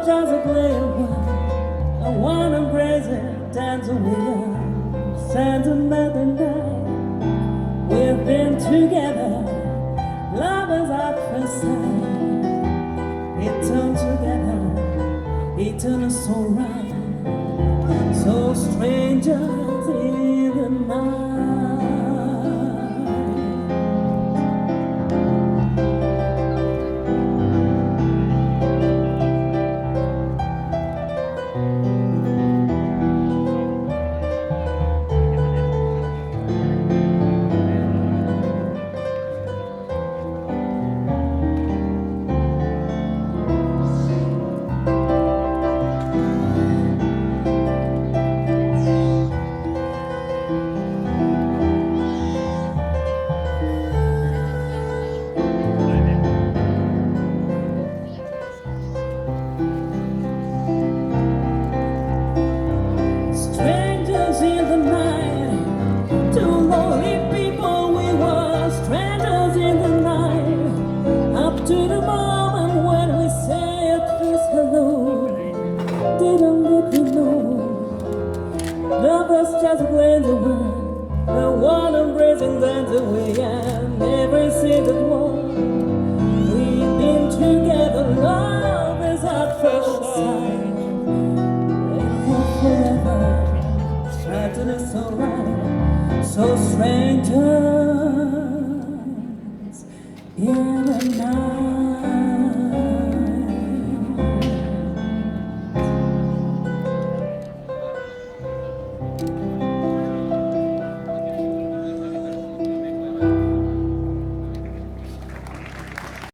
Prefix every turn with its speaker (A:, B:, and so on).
A: just a player one. I wanna embrace it, dance away. Sentimental night. We've been together, lovers at first sight. It turned together, it turned so right. So strangers in the night. Strangers in the night, two lonely people we were. Strangers in the night, up to the moment when we said first hello. Didn't let me know, love was just a glance away. The one embracing that's away, and every single one. We've been together, love is at first sight. Forever, try to live so right, so stranger.